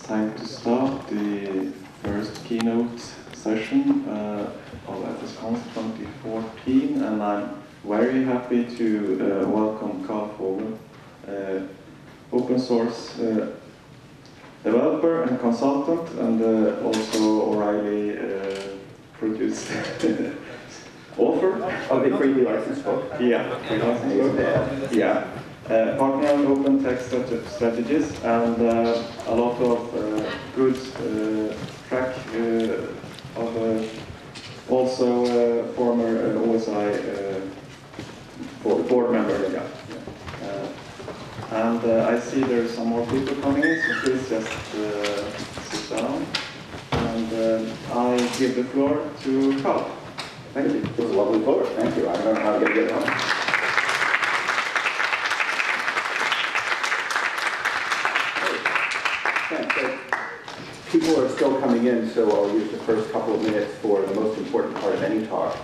time to start the first keynote session of FSCONS 2014, and I'm very happy to welcome Karl Fogel, open source developer and consultant, and also O'Reilly produced author of the freely licensed book. Yeah, free licensed book. Yeah. Partner on open text strategies, and a lot of good track of also former OSI board member. Yeah. And I see there's some more people coming in, so please just sit down. And I give the floor to Karl. Thank you. This is a lovely floor. Thank you. I don't know how to get it on. People are still coming in, so I'll use the first couple of minutes for the most important part of any talk,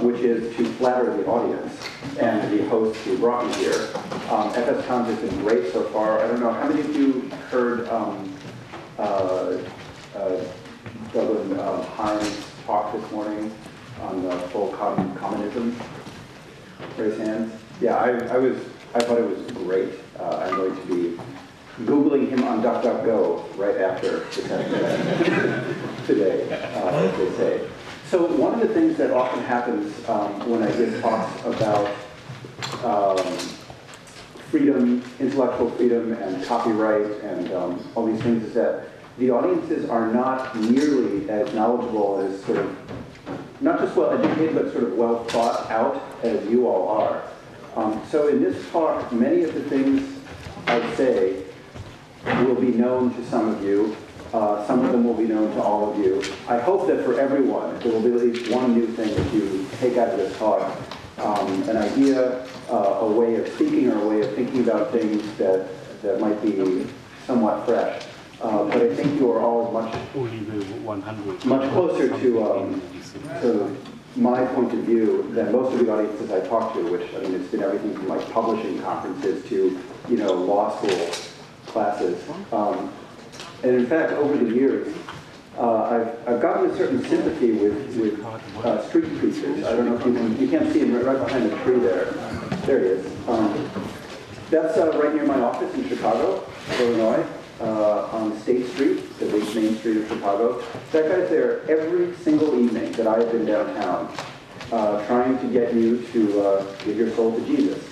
which is to flatter the audience and the host who brought me here. FSCONS has been great so far. I don't know, how many of you heard Dublin Hines talk this morning on full communism? Raise hands. Yeah, I thought it was great. I'm going to be Googling him on DuckDuckGo right after the session today, as they say. So one of the things that often happens when I give talks about freedom, intellectual freedom, and copyright, and all these things is that the audiences are not nearly as knowledgeable as sort of, not just well educated, but sort of well thought out as you all are. So in this talk, many of the things I say will be known to some of you. Some of them will be known to all of you. I hope that for everyone, there will be at least one new thing that you take out of this talk. An idea, a way of speaking, or a way of thinking about things that might be somewhat fresh. But I think you are all much closer to my point of view than most of the audiences I talk to, which, I mean, it's been everything from like publishing conferences to, law school classes. And in fact, over the years, I've gotten a certain sympathy with street preachers. I don't know if you can't see him right behind the tree there. There he is. That's right near my office in Chicago, Illinois, on State Street, the big main street of Chicago. That guy's there every single evening that I've been downtown, trying to get you to give your soul to Jesus.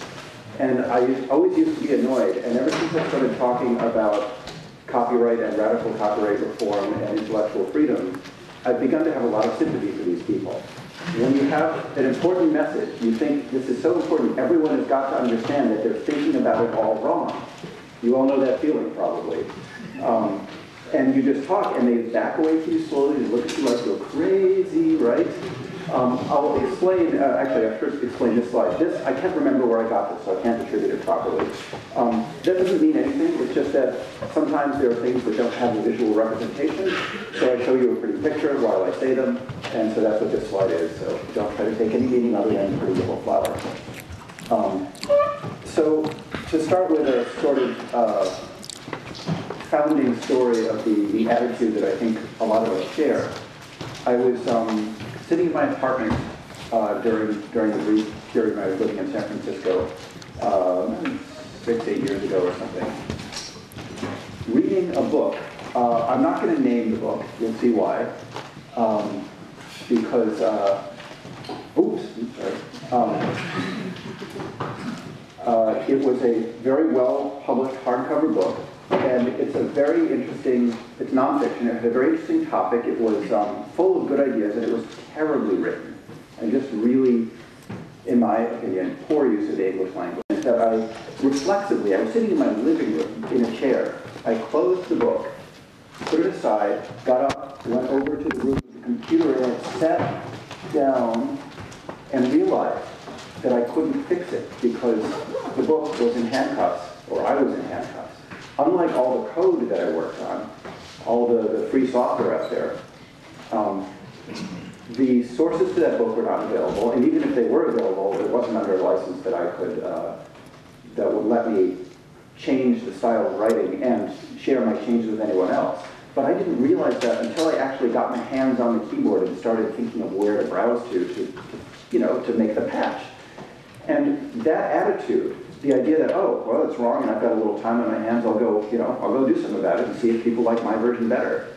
And I always used to be annoyed, and ever since I started talking about copyright and radical copyright reform and intellectual freedom, I've begun to have a lot of sympathy for these people. When you have an important message, you think this is so important, everyone has got to understand that they're thinking about it all wrong. You all know that feeling, probably. And you just talk, and they back away from you slowly, they look at you like you're crazy, right? I'll explain, actually I first explain this slide. This, I can't remember where I got this, so I can't attribute it properly. That doesn't mean anything, it's just that sometimes there are things that don't have a visual representation, so I show you a pretty picture while I say them, and so that's what this slide is, so don't try to take any meaning other than a pretty little flower. So, to start with a sort of founding story of the attitude that I think a lot of us share. I was sitting in my apartment during the brief period when I was living in San Francisco, 6-8 years ago or something, reading a book. I'm not going to name the book, you'll see why, because, it was a very well-published hardcover book, and it's a very interesting, it's nonfiction, it had a very interesting topic, it was full of good ideas, and it was terribly written, and just really, in my opinion, poor use of the English language. And so I reflexively, I was sitting in my living room in a chair, I closed the book, put it aside, got up, went over to the room with the computer, and I sat down and realized that I couldn't fix it because the book was in handcuffs, or I was in handcuffs. Unlike all the code that I worked on, all the free software out there, the sources to that book were not available, and even if they were available, it wasn't under a license that I could, that would let me change the style of writing and share my changes with anyone else. But I didn't realize that until I actually got my hands on the keyboard and started thinking of where to browse to you know, to make the patch. And that attitude, the idea that, oh, well, it's wrong and I've got a little time on my hands, I'll go, you know, I'll go do something about it and see if people like my version better.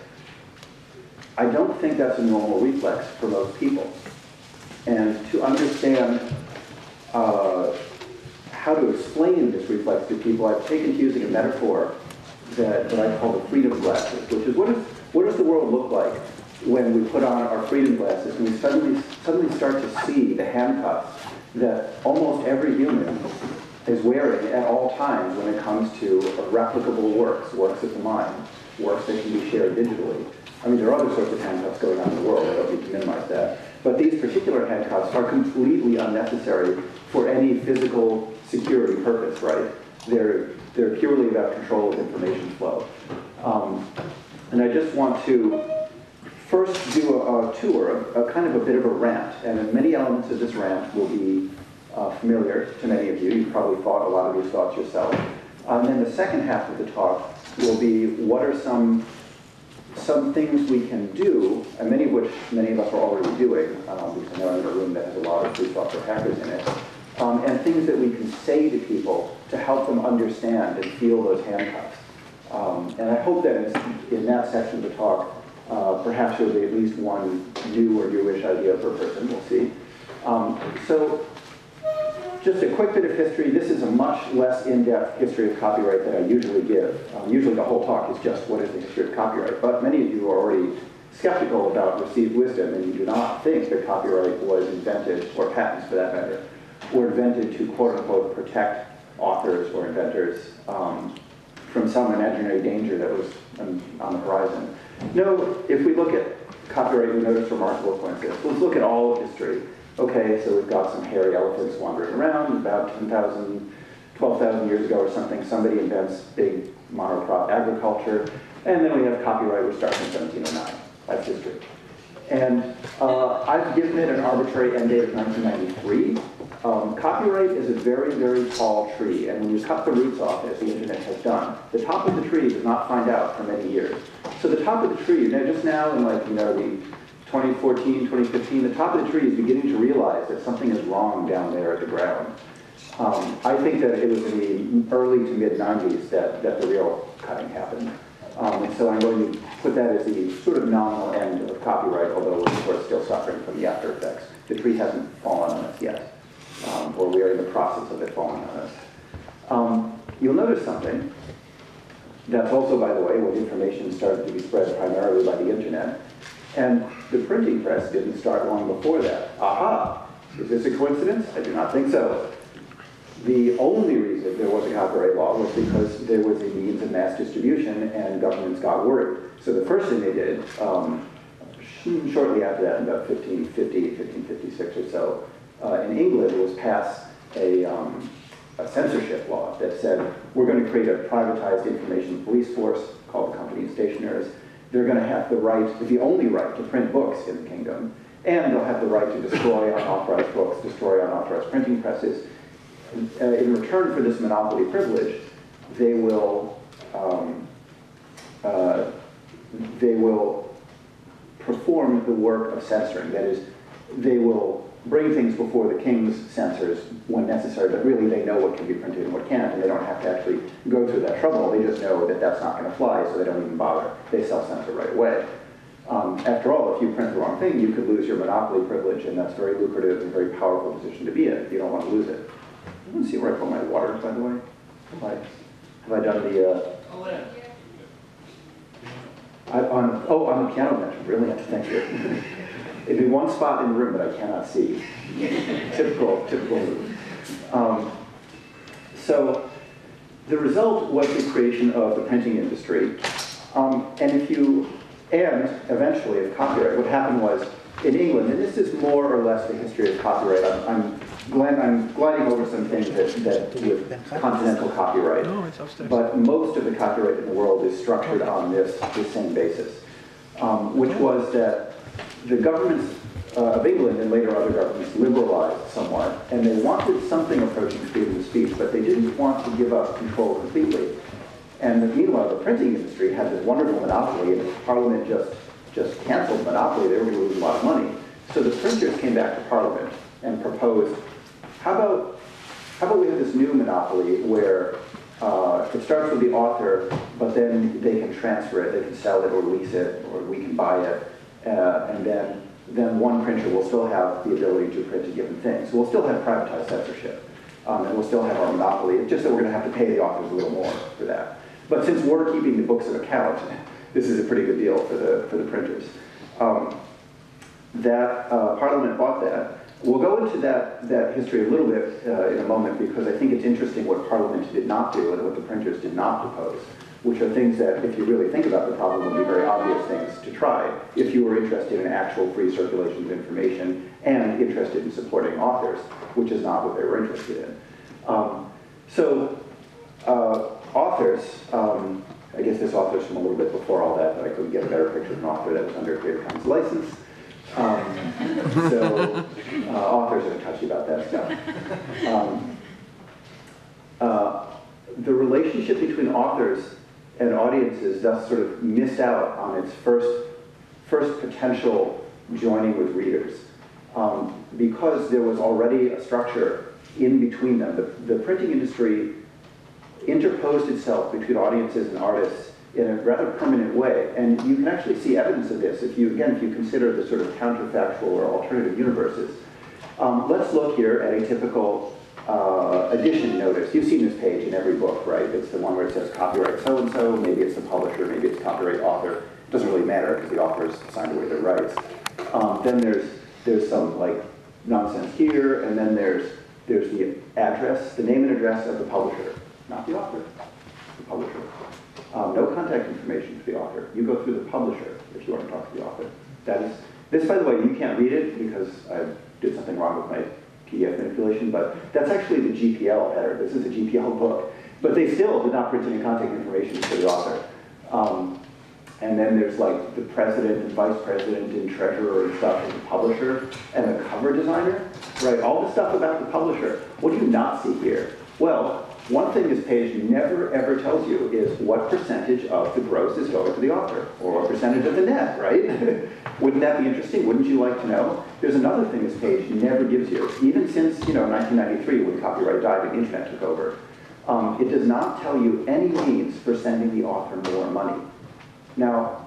I don't think that's a normal reflex for most people. And to understand how to explain this reflex to people, I've taken to using a metaphor that I call the freedom glasses, which is what does the world look like when we put on our freedom glasses and we suddenly start to see the handcuffs that almost every human is wearing at all times when it comes to replicable works of the mind, works that can be shared digitally. I mean, there are other sorts of handcuffs going on in the world, I don't need to minimize that. But these particular handcuffs are completely unnecessary for any physical security purpose, right? They're purely about control of information flow. And I just want to first do a tour, a kind of a bit of a rant, and many elements of this rant will be familiar to many of you. You've probably thought a lot of these thoughts yourself. And then the second half of the talk will be what are some things we can do, and many of us are already doing, because I know I'm in a room that has a lot of free software hackers in it, and things that we can say to people to help them understand and feel those handcuffs. And I hope that in that section of the talk, perhaps there will be at least one new or newish idea per person, we'll see. So just a quick bit of history. This is a much less in-depth history of copyright than I usually give. Usually the whole talk is just what is the history of copyright, but many of you are already skeptical about received wisdom and you do not think that copyright was invented, or patents for that matter, were invented to quote-unquote protect authors or inventors from some imaginary danger that was on the horizon. No, if we look at copyright, we notice remarkable coincidences. Let's look at all of history. Okay, so we've got some hairy elephants wandering around. About 10,000, 12,000 years ago or something, somebody invents big monocrop agriculture, and then we have copyright, which starts in 1709. That's history. And I've given it an arbitrary end date of 1993. Copyright is a very, very tall tree, and when you cut the roots off, as the internet has done, the top of the tree does not find out for many years. So the top of the tree, just now in like, the 2014, 2015, the top of the tree is beginning to realize that something is wrong down there at the ground. I think that it was in the early to mid-90s that the real cutting happened. And so I'm going to put that as the sort of nominal end of copyright, although we're of course still suffering from the after effects. The tree hasn't fallen on us yet, or we are in the process of it falling on us. You'll notice something. That's also, by the way, when information started to be spread primarily by the internet. And the printing press didn't start long before that. Aha! Is this a coincidence? I do not think so. The only reason there was a copyright law was because there was a means of mass distribution and governments got worried. So the first thing they did, shortly after that, in about 1550, 1556 or so, in England was pass a censorship law that said, we're going to create a privatized information police force called the Company of Stationers. They're going to have the right, the only right, to print books in the kingdom, and they'll have the right to destroy unauthorized books, destroy unauthorized printing presses. In return for this monopoly privilege, they will perform the work of censoring. That is, they will bring things before the king's censors when necessary, but really they know what can be printed and what can't, and they don't have to actually go through that trouble. They just know that that's not going to fly, so they don't even bother. They self-censor right away. After all, if you print the wrong thing, you could lose your monopoly privilege, and that's a very lucrative and very powerful position to be in. You don't want to lose it. I want to see where I put my water, by the way. Have I done the... on the piano bench. Brilliant, thank you. It'd be one spot in the room that I cannot see. Typical move. So the result was the creation of the printing industry. And eventually of copyright. What happened was, in England, and this is more or less the history of copyright. I'm gliding over some things that with continental copyright, but most of the copyright in the world is structured on this same basis, which was that the governments of England and later other governments liberalized somewhat, and they wanted something approaching freedom of speech, but they didn't want to give up control completely. And meanwhile, the printing industry had this wonderful monopoly, and if Parliament just canceled the monopoly, they were going to lose a lot of money. So the printers came back to Parliament and proposed, how about we have this new monopoly where it starts with the author, but then they can transfer it, they can sell it or lease it, or we can buy it, and then one printer will still have the ability to print a given thing. So we'll still have privatized censorship, and we'll still have our monopoly. It's just that we're going to have to pay the authors a little more for that. But since we're keeping the books of account, this is a pretty good deal for the printers. Parliament bought that. We'll go into that history a little bit in a moment, because I think it's interesting what Parliament did not do and what the printers did not propose, which are things that, if you really think about the problem, would be very obvious things to try if you were interested in actual free circulation of information and interested in supporting authors, which is not what they were interested in. Authors, I guess this author's from a little bit before all that, but I couldn't get a better picture of an author that was under a Creative Commons license. Authors are touchy about that stuff. The relationship between authors and audiences thus sort of missed out on its first potential joining with readers, because there was already a structure in between them. The printing industry interposed itself between audiences and artists in a rather permanent way, and you can actually see evidence of this if you consider the sort of counterfactual or alternative universes. Let's look here at a typical edition notice. You've seen this page in every book, right? It's the one where it says copyright so-and-so, maybe it's the publisher, maybe it's copyright author. It doesn't really matter because the author's signed away their rights. Then there's some like nonsense here, and then there's the address, the name and address of the publisher, not the author, the publisher. No contact information for the author. You go through the publisher if you want to talk to the author. This, by the way, you can't read it because I did something wrong with my PDF manipulation, but that's actually the GPL header. This is a GPL book. But they still did not print any contact information for the author. And then there's like the president and vice president and treasurer and stuff and the publisher and the cover designer, right? All the stuff about the publisher. What do you not see here? Well, one thing this page never ever tells you is what percentage of the gross is going to the author, or what percentage of the net, right? Wouldn't that be interesting? Wouldn't you like to know? There's another thing this page never gives you, even since 1993 when copyright died and the internet took over. It does not tell you any means for sending the author more money. Now,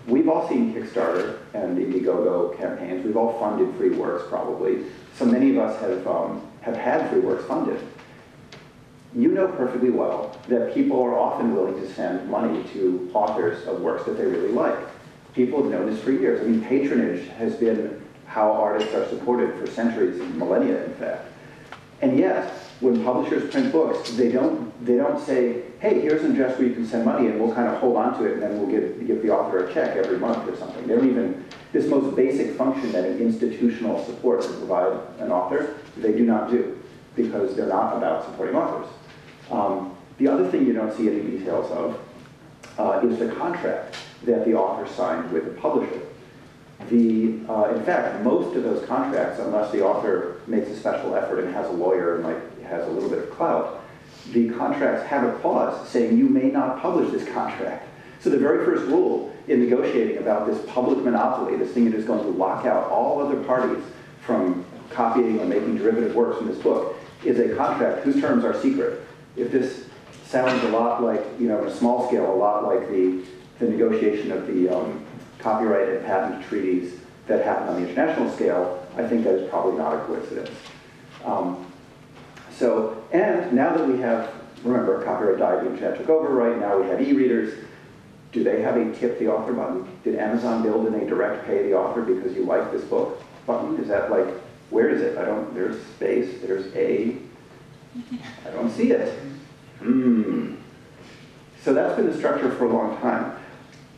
we've all seen Kickstarter and Indiegogo campaigns. We've all funded free works, probably. So many of us have had free works funded. You know perfectly well that people are often willing to send money to authors of works that they really like. People have known this for years. I mean, patronage has been how artists are supported for centuries, millennia, in fact. And yet, when publishers print books, they don't say, hey, here's an address where you can send money and we'll kind of hold on to it and then we'll give the author a check every month or something. They don't even, this most basic function that an institutional support can provide an author, they do not do, because they're not about supporting authors. The other thing you don't see any details of is the contract that the author signed with the publisher. In fact, most of those contracts, unless the author makes a special effort and has a lawyer and has a little bit of clout, the contracts have a clause saying you may not publish this contract. So the very first rule in negotiating about this public monopoly, this thing that is going to lock out all other parties from copying or making derivative works from this book, is a contract whose terms are secret. If this sounds a lot like, on a small scale, a lot like the negotiation of the copyright and patent treaties that happen on the international scale, I think that is probably not a coincidence. And now that we have, remember, copyright died, the internet took over, right? Now we have e-readers. Do they have a tip the author button? Did Amazon build in a direct pay the author because you like this book button? Is that like, where is it? There's space, there's a, I don't see it. So that's been the structure for a long time.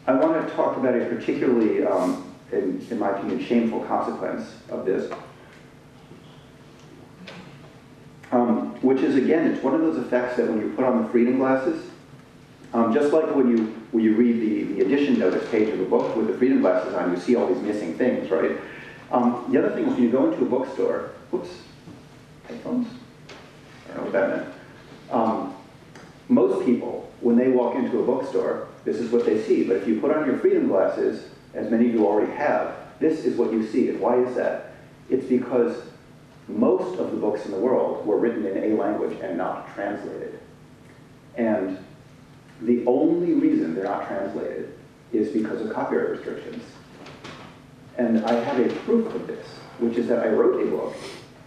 I want to talk about a particularly, in my opinion, shameful consequence of this, which is, again, it's one of those effects that when you put on the freedom glasses, just like when you read the edition notice page of a book with the freedom glasses on, you see all these missing things, right? The other thing is when you go into a bookstore, whoops, headphones? I don't know what that meant. Most people when they walk into a bookstore, this is what they see. But if you put on your freedom glasses, as many of you already have, this is what you see. And why is that? It's because most of the books in the world were written in a language and not translated. And the only reason they're not translated is because of copyright restrictions. And I have a proof of this, which is that I wrote a book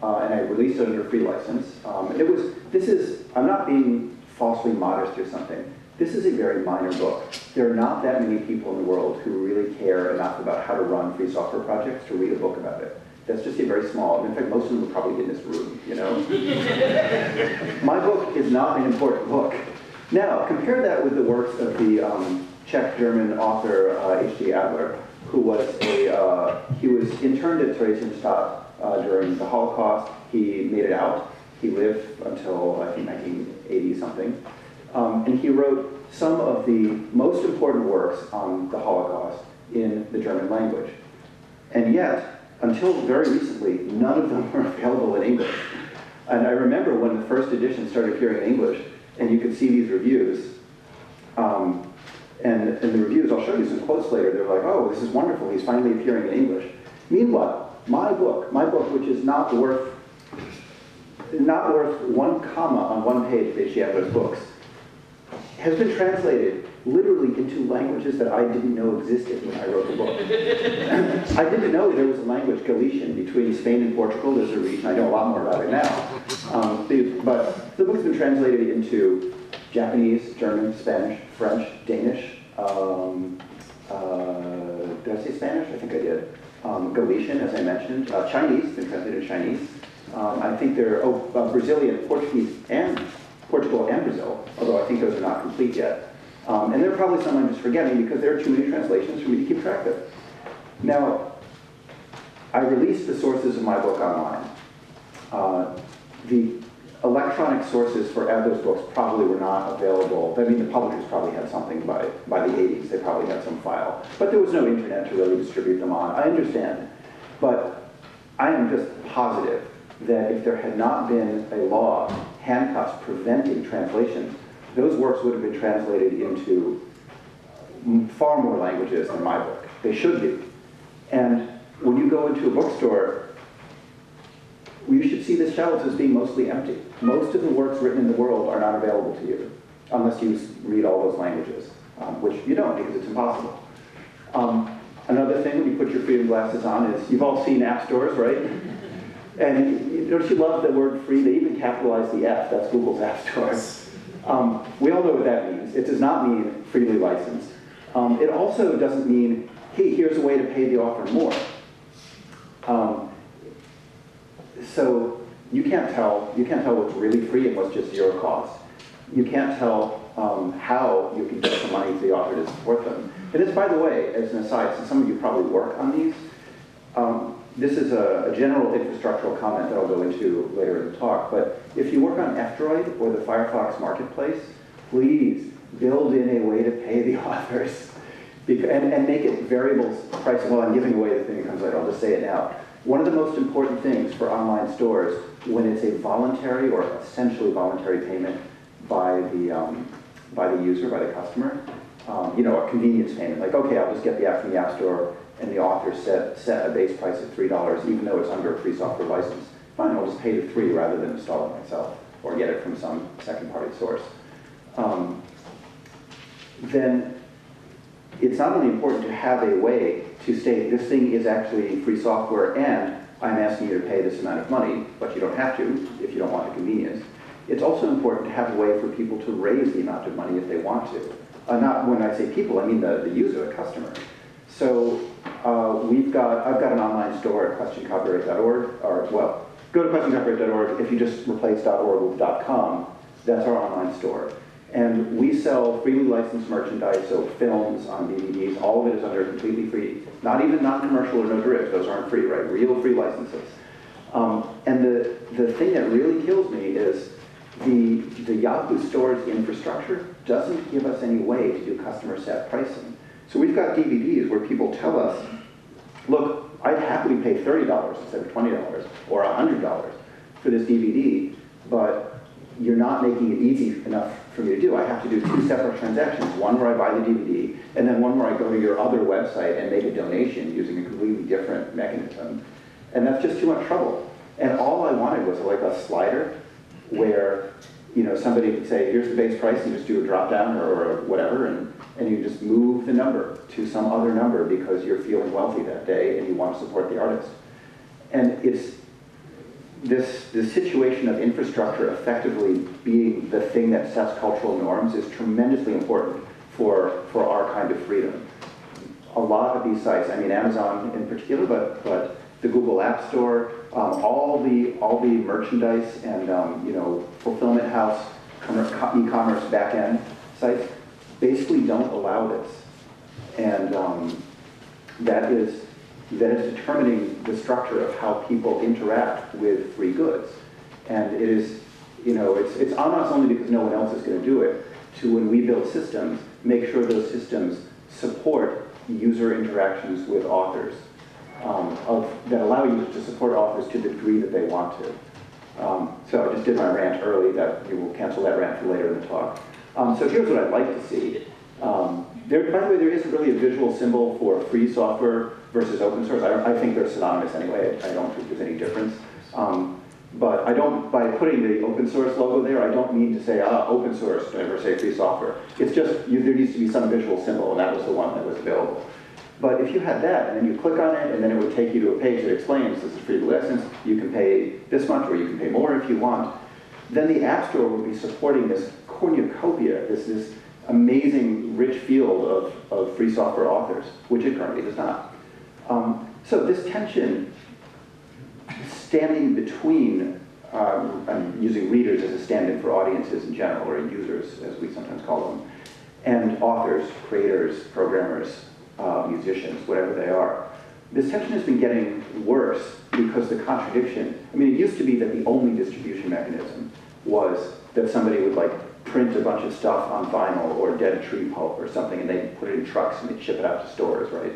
and I released it under free license. I'm not being falsely modest or something. This is a very minor book. There are not that many people in the world who really care enough about how to run free software projects to read a book about it. That's just a very small, in fact, most of them would probably be in this room, you know? My book is not an important book. Now, compare that with the works of the Czech-German author H.G. Adler, who was he was interned at Theresienstadt during the Holocaust. He made it out. He lived until, I think, 1980-something. And he wrote some of the most important works on the Holocaust in the German language. And yet, until very recently, none of them were available in English. And I remember when the first edition started appearing in English, and you could see these reviews. And the reviews, I'll show you some quotes later, they're like, oh, this is wonderful, he's finally appearing in English. Meanwhile, my book, which is not worth one comma on one page of H.G. Adler's books, has been translated literally into languages that I didn't know existed when I wrote the book. I didn't know there was a language, Galician, between Spain and Portugal. There's a region, I know a lot more about it now. But the book's been translated into Japanese, German, Spanish, French, Danish, did I say Spanish? I think I did. Galician, as I mentioned. Chinese, been translated into Chinese. I think there are Brazilian, Portuguese, and Portugal and Brazil, although I think those are not complete yet. And there are probably some I'm just forgetting because there are too many translations for me to keep track of. Now, I released the sources of my book online. The electronic sources for Adler's books probably were not available. I mean, the publishers probably had something by the 80s. They probably had some file. But there was no internet to really distribute them on. I understand. But I am just positive that if there had not been a law, handcuffs preventing translation, those works would have been translated into far more languages than my book. They should be. And when you go into a bookstore, you should see the shelves as being mostly empty. Most of the works written in the world are not available to you, unless you read all those languages, which you don't because it's impossible. Another thing when you put your freedom glasses on is, you've all seen app stores, right? And don't you love the word free? They even capitalize the F, that's Google's app store. We all know what that means. It does not mean freely licensed. It also doesn't mean, hey, here's a way to pay the author more. So you can't tell what's really free and what's just zero cost. You can't tell how you can get some money to the author to support them. And this, by the way, as an aside, since some of you probably work on these, this is a general infrastructural comment that I'll go into later in the talk, but if you work on F-Droid or the Firefox Marketplace, please build in a way to pay the authors and make it variable pricing. Well, I'm giving away the thing that comes later, I'll just say it now. One of the most important things for online stores, when it's a voluntary or essentially voluntary payment by the user, by the customer, a convenience payment, like, okay, I'll just get the app from the App Store, and the author set a base price of $3, even though it's under a free software license. Fine, I'll just pay the $3 rather than install it myself or get it from some second-party source. Then it's not only important to have a way to state this thing is actually free software and I'm asking you to pay this amount of money, but you don't have to if you don't want the convenience. It's also important to have a way for people to raise the amount of money if they want to. Not when I say people, I mean the user, the customer. So I've got an online store at questioncopyright.org, or well, go to questioncopyright.org. If you just replace .org with .com, that's our online store. And we sell freely licensed merchandise, so films on DVDs, all of it is under completely free, not even non-commercial or no derivatives, those aren't free, right? Real free licenses. And the thing that really kills me is the Yahoo Store's infrastructure doesn't give us any way to do customer set pricing. So we've got DVDs where people tell us, look, I'd happily pay $30 instead of $20 or $100 for this DVD, but you're not making it easy enough for me to do. I have to do 2 separate transactions, one where I buy the DVD, and then one where I go to your other website and make a donation using a completely different mechanism. And that's just too much trouble. And all I wanted was like a slider where, you know, somebody could say, here's the base price, and just do a drop down or whatever, and you just move the number to some other number because you're feeling wealthy that day and you want to support the artist. And it's this situation of infrastructure effectively being the thing that sets cultural norms is tremendously important for our kind of freedom. A lot of these sites, I mean Amazon in particular, but the Google App Store, all the merchandise and you know, fulfillment house, e-commerce back-end sites basically don't allow this. And that is determining the structure of how people interact with free goods. And it is, you know, it's on us only because no one else is going to do it, to when we build systems, make sure those systems support user interactions with authors, that allow you to support authors to the degree that they want to. So I just did my rant early, that we will cancel that rant for later in the talk. So here's what I'd like to see. By the way, there isn't really a visual symbol for free software versus open source. I think they're synonymous anyway. I don't think there's any difference. But I don't, by putting the open source logo there, I don't mean to say, open source, never say free software. It's just, there needs to be some visual symbol, and that was the one that was available. But if you had that, and then you click on it, and then it would take you to a page that explains this is free license, you can pay this much, or you can pay more if you want, then the App Store would be supporting this cornucopia, this amazing, rich field of free software authors, which it currently does not. So this tension standing between, I'm using readers as a stand-in for audiences in general, or users, as we sometimes call them, and authors, creators, programmers, musicians, whatever they are. This tension has been getting worse because the contradiction, I mean, it used to be that the only distribution mechanism was that somebody would like print a bunch of stuff on vinyl or dead tree pulp or something, and they'd put it in trucks and they'd ship it out to stores, right?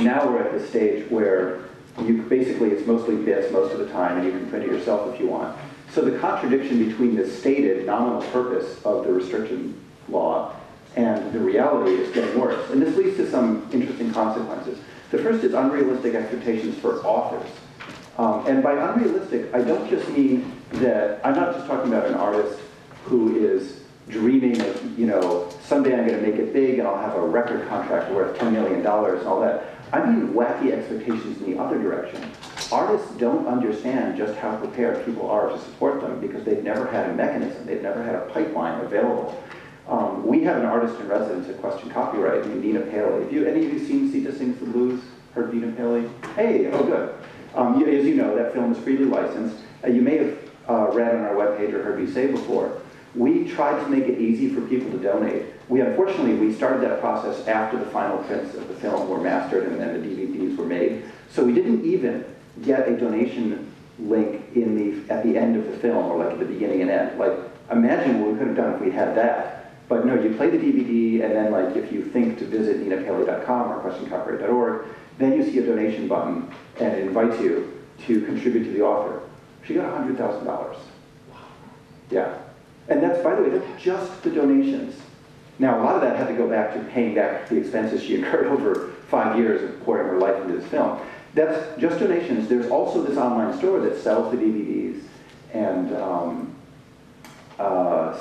Now we're at the stage where basically it's mostly bits most of the time, and you can print it yourself if you want. So the contradiction between the stated nominal purpose of the restriction law and the reality is getting worse. And this leads to some interesting consequences. The first is unrealistic expectations for authors. And by unrealistic, I don't just mean that, I'm not just talking about an artist who is dreaming of, you know, someday I'm going to make it big and I'll have a record contract worth $10 million and all that. I mean wacky expectations in the other direction. Artists don't understand just how prepared people are to support them because they've never had a mechanism, they've never had a pipeline available. We have an artist in residence at Question Copyright named Nina Paley. Have any of you seen Sita Sings the Blues? Heard Nina Paley? Hey, oh good. As you know, that film is freely licensed. You may have read on our webpage or heard me say before, we tried to make it easy for people to donate. Unfortunately, we started that process after the final prints of the film were mastered and then the DVDs were made. So we didn't even get a donation link at the end of the film, or like at the beginning and end. Like, imagine what we could have done if we had that. But no, you play the DVD, and then like if you think to visit ninapaley.com or questioncopyright.org, then you see a donation button, and it invites you to contribute to the author. She got $100,000. Yeah. And that's, by the way, that's just the donations. Now, a lot of that had to go back to paying back the expenses she incurred over 5 years of pouring her life into this film. That's just donations. There's also this online store that sells the DVDs and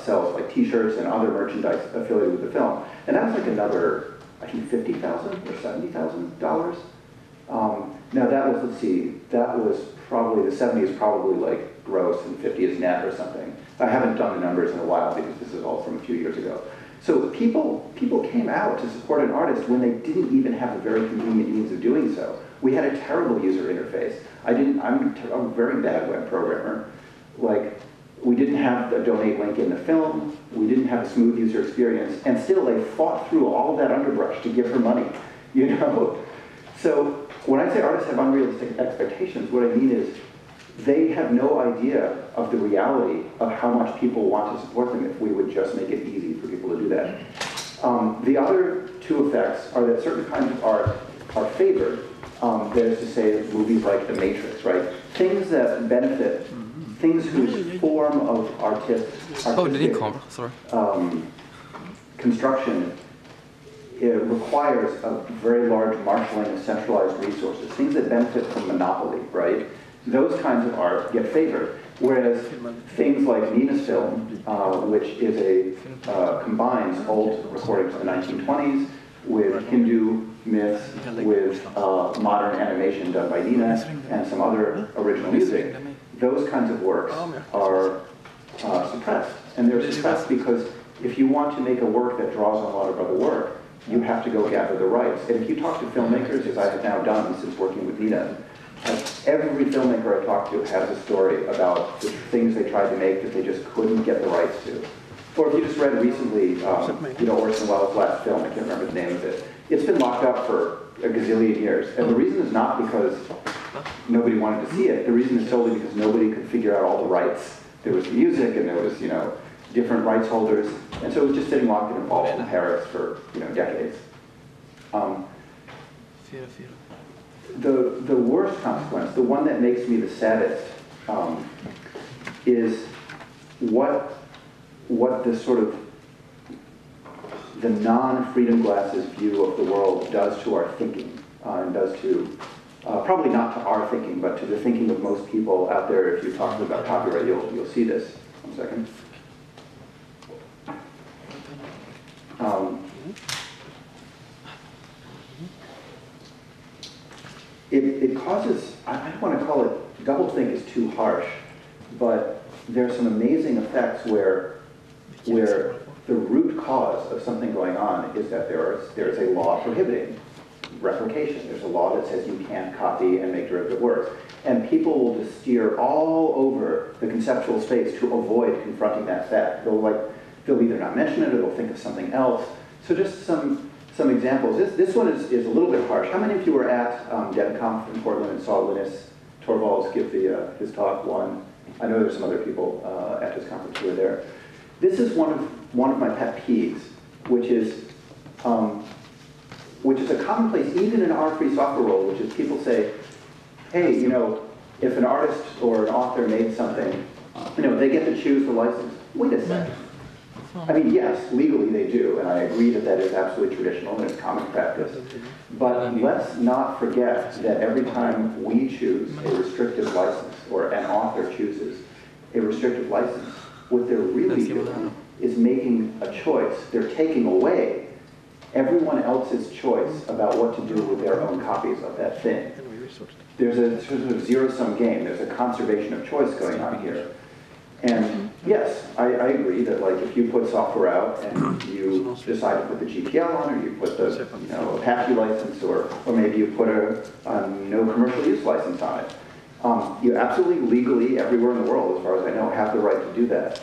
sells like t-shirts and other merchandise affiliated with the film. And that was like another, I think, $50,000 or $70,000. Now that was, let's see, that was probably, the 70 is probably like gross and 50 is net or something. I haven't done the numbers in a while because this is all from a few years ago. So people came out to support an artist when they didn't even have a very convenient means of doing so. We had a terrible user interface. I'm a very bad web programmer. Like, we didn't have a donate link in the film, we didn't have a smooth user experience, and still they fought through all of that underbrush to give her money, you know? So when I say artists have unrealistic expectations, what I mean is they have no idea of the reality of how much people want to support them if we would just make it easy for people to do that. The other two effects are that certain kinds of art are favored. That is to say, movies like The Matrix, right? Things that benefit things whose form of artistic Sorry. Construction, it requires a very large marshaling of centralized resources, things that benefit from monopoly, right? Those kinds of art get favored. Whereas things like Nina's film, which is combines old recordings of the 1920s with Hindu myths, with modern animation done by Nina, and some other original music, those kinds of works are suppressed. And they're suppressed because if you want to make a work that draws on a lot of other work, you have to go gather the rights. And if you talk to filmmakers, as I have now done since working with Nina, every filmmaker I talked to has a story about the things they tried to make that they just couldn't get the rights to. Or if you just read recently, Orson Welles' last film, I can't remember the name of it, it's been locked up for a gazillion years. And the reason is not because nobody wanted to see it. The reason is solely because nobody could figure out all the rights. There was music and there was, different rights holders. And so it was just sitting locked in a vault in Paris for, decades. The worst consequence, the one that makes me the saddest, is what this sort of the non-freedom glasses view of the world does to our thinking, and does to, probably not to our thinking, but to the thinking of most people out there. If you talk about copyright, you'll see this. 1 second. It causes, I don't want to call it, doublethink is too harsh, but there's some amazing effects where the root cause of something going on is that there's a law prohibiting replication. There's a law that says you can't copy and make derivative works. And people will just steer all over the conceptual space to avoid confronting that fact. They'll either not mention it or they'll think of something else. So just some examples. This one is a little bit harsh. How many of you were at DevConf in Portland and saw Linus Torvalds give his talk? One. I know there's some other people at this conference who were there. This is one of my pet peeves, which is a commonplace even in our free software world, which is people say, hey, if an artist or an author made something, they get to choose the license. Wait a second. I mean, yes, legally they do, and I agree that that is absolutely traditional and it's common practice. But let's not forget that every time we choose a restrictive license, or an author chooses a restrictive license, what they're really doing is making a choice. They're taking away everyone else's choice about what to do with their own copies of that thing. There's a sort of zero-sum game. There's a conservation of choice going on here. And yes, I agree that if you put software out and you decide to put the GPL on, or you put the Apache license, or maybe you put a no commercial use license on it, you absolutely legally everywhere in the world, as far as I know, have the right to do that.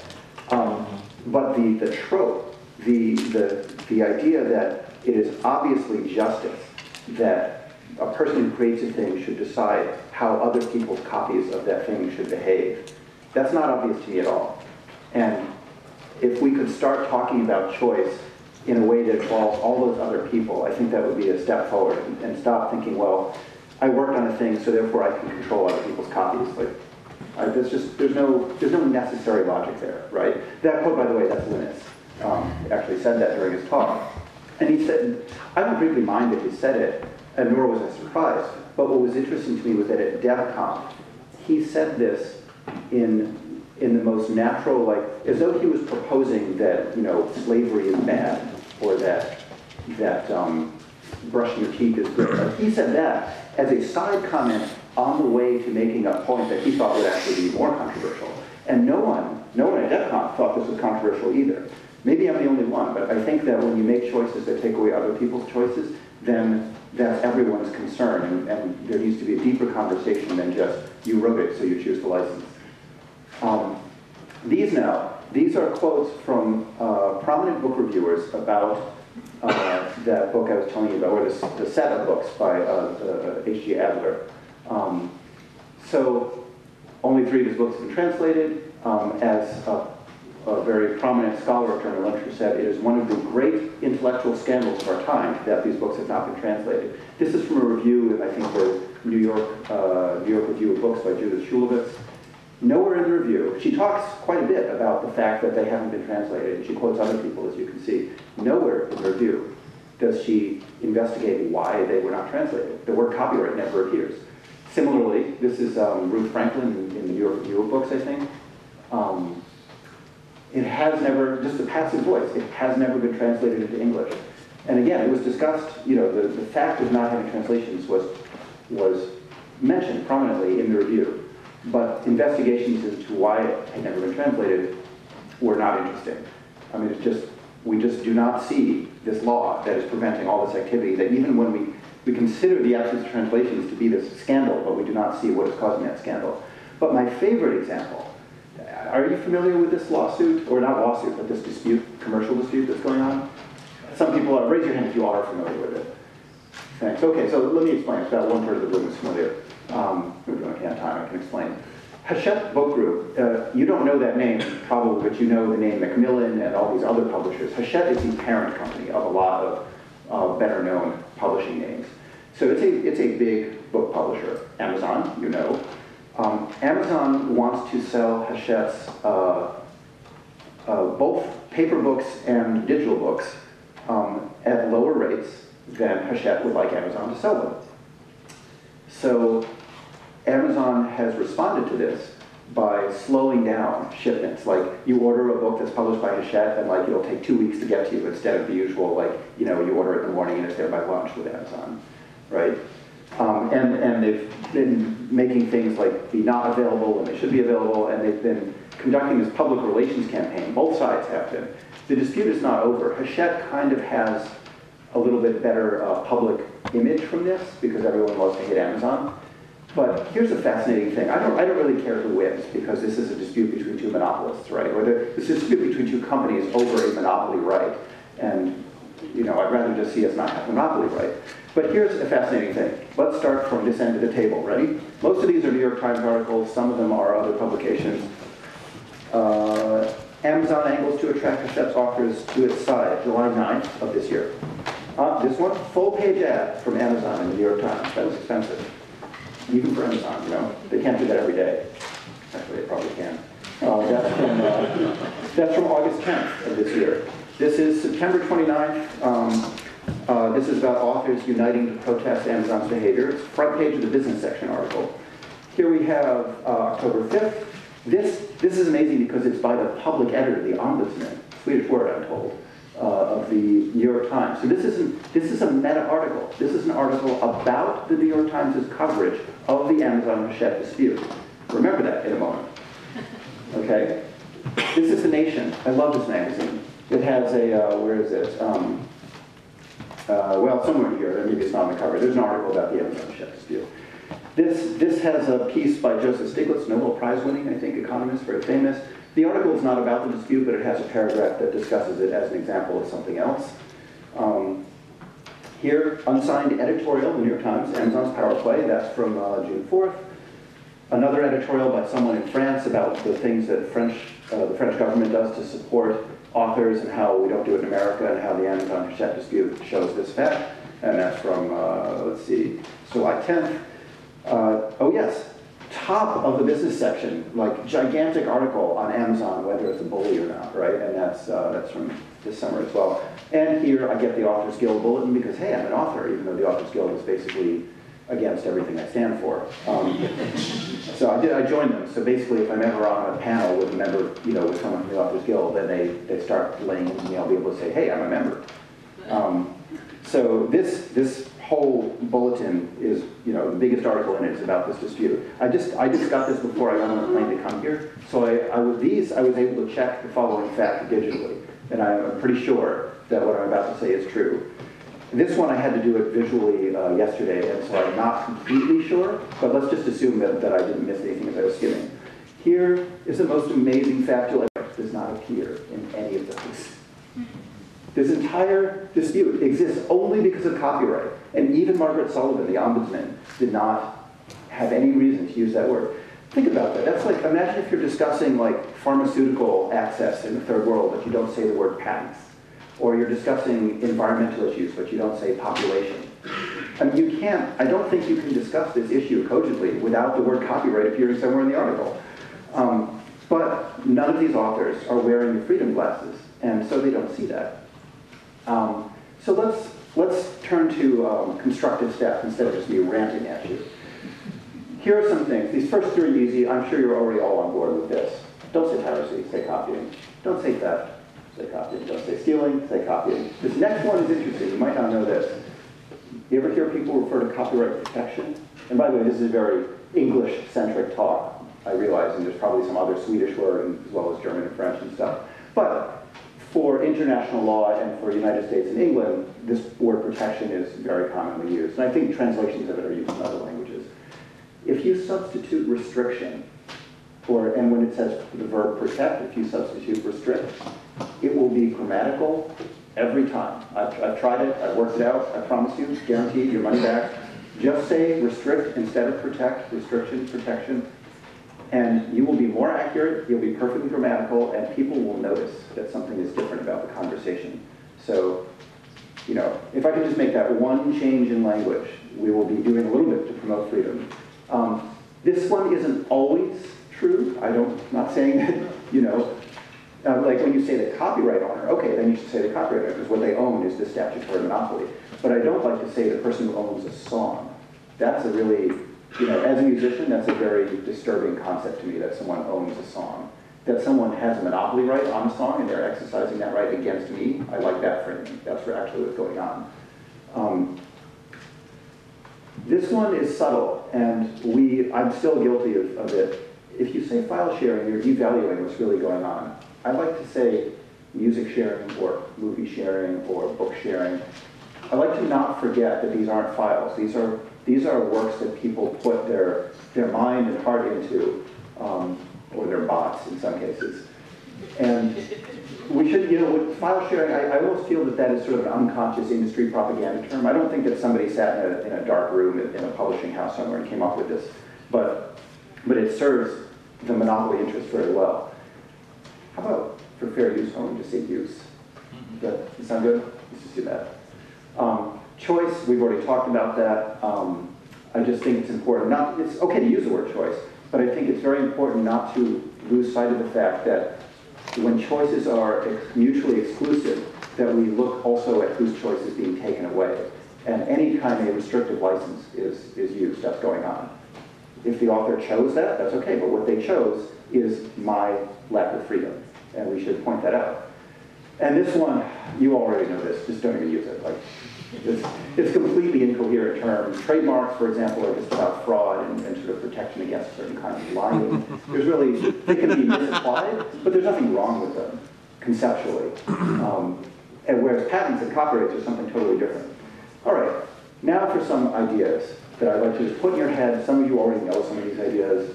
But the trope, the idea that it is obviously justice that a person who creates a thing should decide how other people's copies of that thing should behave, that's not obvious to me at all. And if we could start talking about choice in a way that involves all those other people, I think that would be a step forward, and stop thinking, well, I worked on a thing, so therefore I can control other people's copies. There's no necessary logic there, right? That quote, by the way, that's Linus. He actually said that during his talk. And he said, I don't briefly mind that he said it, and nor was I surprised, but what was interesting to me was that at DevConf, he said this in the most natural, as though he was proposing that, slavery is bad, or that brushing your teeth is good. He said that as a side comment on the way to making a point that he thought would actually be more controversial. And no one at DevConf thought this was controversial either. Maybe I'm the only one, but I think that when you make choices that take away other people's choices, then that's everyone's concern, and there needs to be a deeper conversation than just, you wrote it, so you choose the license. These are quotes from prominent book reviewers about that book I was telling you about, or the set of books by H.G. Adler. So only 3 of his books have been translated. As a very prominent scholar of journal literature said, it is one of the great intellectual scandals of our time that these books have not been translated. This is from a review in, I think, the New York Review of Books by Judith Shulevitz. nowhere in the review, she talks quite a bit about the fact that they haven't been translated, and she quotes other people, as you can see. Nowhere in the review does she investigate why they were not translated. The word copyright never appears. Similarly, this is Ruth Franklin in the New York Review of Books, I think. It has never, just a passive voice, it has never been translated into English. And again, it was discussed, you know, the fact of not having translations was mentioned prominently in the review, but investigations into why it had never been translated were not interesting. I mean, we just do not see this law that is preventing all this activity, that even when we consider the absence of translations to be this scandal, but we do not see what is causing that scandal. But my favorite example, are you familiar with this lawsuit, or not lawsuit, but this dispute, commercial dispute that's going on? Some people are, raise your hand if you are familiar with it. Thanks. Okay, so let me explain. It's about 1/3 of the room is familiar. We're going to have time, I can explain. Hachette Book Group, you don't know that name probably, but you know the name Macmillan and all these other publishers. Hachette is the parent company of a lot of better known publishing names. So it's a big book publisher. Amazon, you know. Amazon wants to sell Hachette's both paper books and digital books at lower rates than Hachette would like Amazon to sell them. So Amazon has responded to this by slowing down shipments. Like, you order a book that's published by Hachette, and like it'll take 2 weeks to get to you instead of the usual, like, you know, you order it in the morning and it's there by lunch with Amazon, right? And they've been making things like be not available when they should be available, and they've been conducting this public relations campaign. Both sides have been. The dispute is not over. Hachette kind of has a little bit better public image from this because everyone loves to hate Amazon. But here's a fascinating thing. I don't really care who wins, because this is a dispute between two monopolists, right? Or this is a dispute between two companies over a monopoly right. And, you know, I'd rather just see us not have a monopoly right. But here's a fascinating thing. Let's start from this end of the table. Ready? Most of these are New York Times articles. Some of them are other publications. Amazon angles to attract Hachette's authors to its side, July 9th of this year. This one, full-page ad from Amazon in the New York Times. That was expensive. Even for Amazon, you know. They can't do that every day. Actually, they probably can. That's from August 10th of this year. This is September 29th. This is about authors uniting to protest Amazon's behavior. It's front page of the business section article. Here we have October 5th. This is amazing because it's by the public editor, the ombudsman, Swedish word, I'm told, of the New York Times. So this is a meta article. This is an article about the New York Times' coverage of the Amazon Hachette dispute. Remember that in a moment. Okay? This is The Nation. I love this magazine. It has a, where is it? Well, somewhere here, maybe it's not on the cover. There's an article about the Amazon Hachette dispute. This has a piece by Joseph Stiglitz, Nobel Prize winning, I think, economist, very famous. The article is not about the dispute, but it has a paragraph that discusses it as an example of something else. Here, unsigned editorial, the New York Times, Amazon's power play, that's from June 4th. Another editorial by someone in France about the things that the French government does to support authors and how we don't do it in America, and how the Amazon Hachette dispute shows this fact. And that's from, let's see, July 10th. Oh yes, top of the business section, like gigantic article on Amazon, whether it's a bully or not, right? And that's from this summer as well. And here I get the Authors Guild bulletin because, hey, I'm an author, even though the Authors Guild is basically against everything I stand for. So I joined them. So basically, if I'm ever on a panel with a member, you know, with someone from the Authors Guild, then they start laying into me. I'll be able to say, hey, I'm a member. So this whole bulletin is, you know, the biggest article in it is about this dispute. I just got this before I got on the plane to come here. So I was able to check the following fact digitally, and I'm pretty sure that what I'm about to say is true. This one I had to do it visually yesterday, and so I'm not completely sure, but let's just assume that I didn't miss anything as I was skimming. Here is the most amazing fact you'll ever does not appear in any of those. This entire dispute exists only because of copyright, and even Margaret Sullivan, the ombudsman, did not have any reason to use that word. Think about that. That's like, imagine if you're discussing like pharmaceutical access in the third world, but you don't say the word patents. Or you're discussing environmental issues, but you don't say population. I mean, I don't think you can discuss this issue cogently without the word copyright appearing somewhere in the article. But none of these authors are wearing the freedom glasses, and so they don't see that. So let's turn to constructive steps instead of just me ranting at you. Here are some things. These first three are easy. I'm sure you're already all on board with this. Don't say piracy, say copying. Don't say theft, say copying. Don't say stealing, say copying. This next one is interesting. You might not know this. You ever hear people refer to copyright protection? And by the way, this is a very English-centric talk, I realize, and there's probably some other Swedish word as well as German and French and stuff. But for international law and for the United States and England, this word protection is very commonly used. And I think translations of it are used in other languages. If you substitute restriction, and when it says the verb protect, if you substitute restrict, it will be grammatical every time. I've tried it, I've worked it out, I promise you, guaranteed, your money back. Just say restrict instead of protect, restriction, protection, and you will be more accurate, you'll be perfectly grammatical, and people will notice that something is different about the conversation. So, you know, if I can just make that one change in language, we will be doing a little bit to promote freedom. This one isn't always true. I'm not saying that, you know, like when you say the copyright owner, okay, then you should say the copyright owner, because what they own is the statutory monopoly. But I don't like to say the person who owns a song. That's a really, you know, as a musician, that's a very disturbing concept to me, that someone owns a song. That someone has a monopoly right on a song and they're exercising that right against me, I like that framing. That's actually what's going on. This one is subtle, and I'm still guilty of it. If you say file sharing, you're devaluing what's really going on. I like to say music sharing or movie sharing or book sharing. I like to not forget that these aren't files. These are works that people put their mind and heart into, or their bots in some cases. And we should, you know, with file sharing, I almost feel that is sort of an unconscious industry propaganda term. I don't think that somebody sat in a dark room in a publishing house somewhere and came up with this, but it serves the monopoly interest very well. How about for fair use only, just say use? Does that sound good? Let's just do that. Choice, we've already talked about that. I just think it's important. It's okay to use the word choice, but I think it's very important not to lose sight of the fact that when choices are mutually exclusive, that we look also at whose choice is being taken away. And any kind of restrictive license is used, that's going on. If the author chose that, that's okay, but what they chose is my lack of freedom, and we should point that out. And this one, you already know this, just don't even use it. Like, it's completely incoherent terms. Trademarks, for example, are just about fraud and sort of protection against certain kinds of lying. They can be misapplied, but there's nothing wrong with them, conceptually. And whereas patents and copyrights are something totally different. All right, now for some ideas that I'd like to just put in your head. Some of you already know some of these ideas.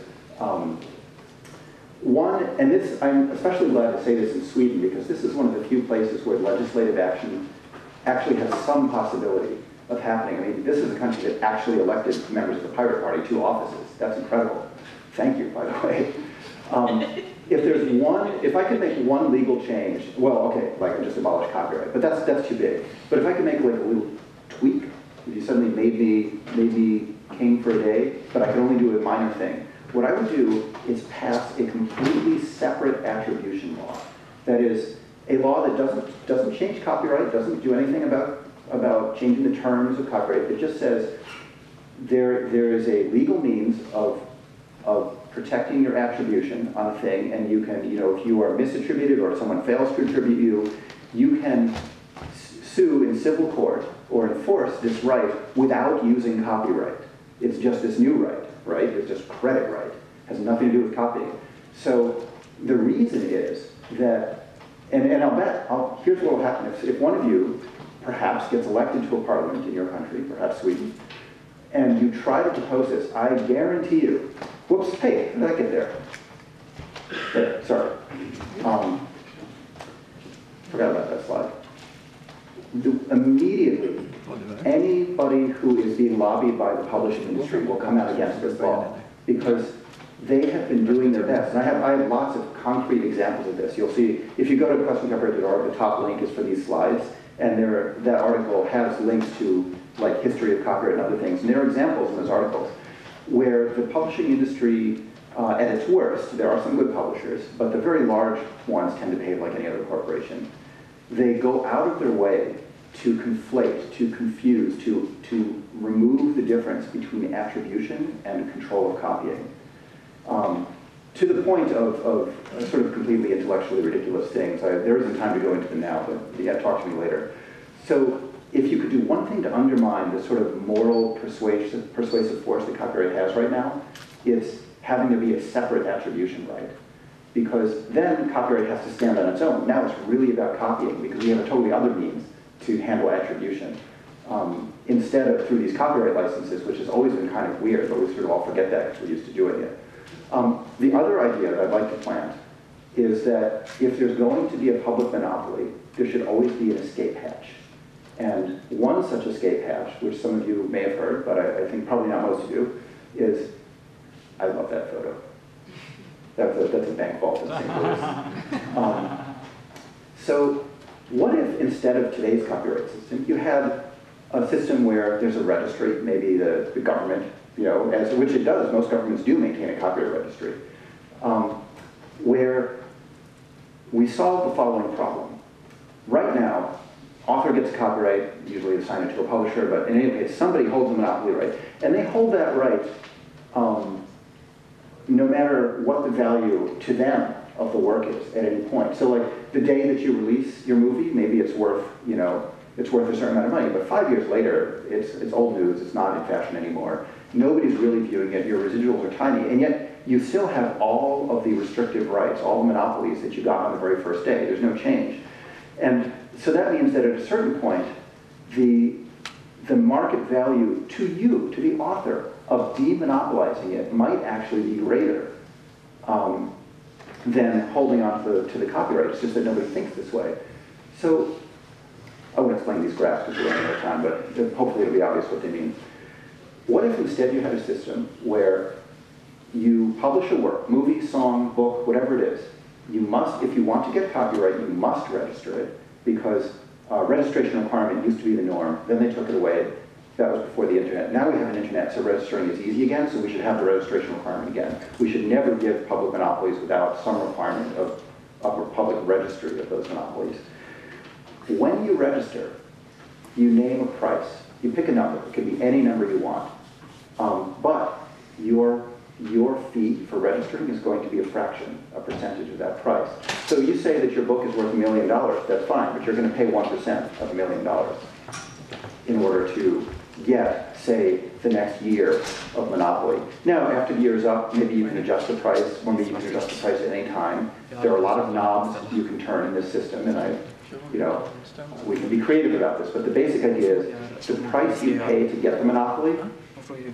One, and this, I'm especially glad to say this in Sweden, because this is one of the few places where legislative action actually has some possibility of happening. I mean, this is a country that actually elected members of the Pirate Party to offices. That's incredible. Thank you, by the way. If I could make one legal change, well, okay, like I just abolished copyright, but that's too big. But if I could make like a little tweak, if you suddenly made me king for a day, but I could only do a minor thing, what I would do is pass a completely separate attribution law. That is, a law that doesn't change copyright, doesn't do anything about changing the terms of copyright. It just says there is a legal means of protecting your attribution on a thing, and you can, you know, if you are misattributed or if someone fails to attribute you, you can sue in civil court or enforce this right without using copyright. It's just this new right? It's just credit right. It has nothing to do with copying. So the reason is that, and I'll bet, here's what will happen. If one of you perhaps gets elected to a parliament in your country, perhaps Sweden, and you try to propose this, I guarantee you, whoops, hey, how did I get there? There, sorry. Forgot about that slide. Immediately, anybody who is being lobbied by the publishing industry will come out against this law, because they have been doing their best. And I have lots of concrete examples of this. You'll see, if you go to questioncovered.org, the top link is for these slides, and that article has links to like history of copyright and other things. And there are examples in those articles where the publishing industry At its worst, there are some good publishers, but the very large ones tend to behave like any other corporation. They go out of their way to conflate, to confuse, to remove the difference between attribution and control of copying. To the point of sort of completely intellectually ridiculous things. There isn't time to go into them now, but yeah, talk to me later. So if you could do one thing to undermine the sort of moral persuasive force that copyright has right now, it's having to be a separate attribution right. Because then copyright has to stand on its own. Now it's really about copying because we have a totally other means to handle attribution. Instead of through these copyright licenses, which has always been kind of weird, but we sort of all forget that because we're used to doing it. The other idea that I'd like to plant is that if there's going to be a public monopoly, there should always be an escape hatch. And one such escape hatch, which some of you may have heard, but I think probably not most of you, is, I love that photo. That's a bank vault in St. Louis. So what if instead of today's copyright system, you had a system where there's a registry, maybe the government, you know, which it does, most governments do maintain a copyright registry, where we solve the following problem. Right now, author gets a copyright, usually assigned it to a publisher, but in any case, somebody holds a monopoly right. And they hold that right no matter what the value to them of the work is at any point. So like the day that you release your movie, maybe it's worth, you know, it's worth a certain amount of money, but 5 years later, it's old news, it's not in fashion anymore. Nobody's really viewing it, your residuals are tiny, and yet you still have all of the restrictive rights, all the monopolies that you got on the very first day. There's no change. And so that means that at a certain point, the market value to you, to the author, of demonopolizing it might actually be greater than holding on to the copyright. It's just that nobody thinks this way. So I won't explain these graphs because we're running out of time, but hopefully it'll be obvious what they mean. What if instead you had a system where you publish a work, movie, song, book, whatever it is, you must, if you want to get copyright, you must register it because registration requirement used to be the norm, then they took it away. That was before the internet. Now we have an internet, so registering is easy again, so we should have the registration requirement again. We should never give public monopolies without some requirement of a public registry of those monopolies. When you register, you name a price. You pick a number. It could be any number you want. But your fee for registering is going to be a fraction, a percentage of that price. So you say that your book is worth $1 million, that's fine, but you're going to pay 1% of $1 million in order to get, say, the next year of monopoly. Now, after the year's up, maybe you can adjust the price, or maybe you can adjust the price at any time. There are a lot of knobs you can turn in this system, and we can be creative about this, but the basic idea is the price you pay to get the monopoly,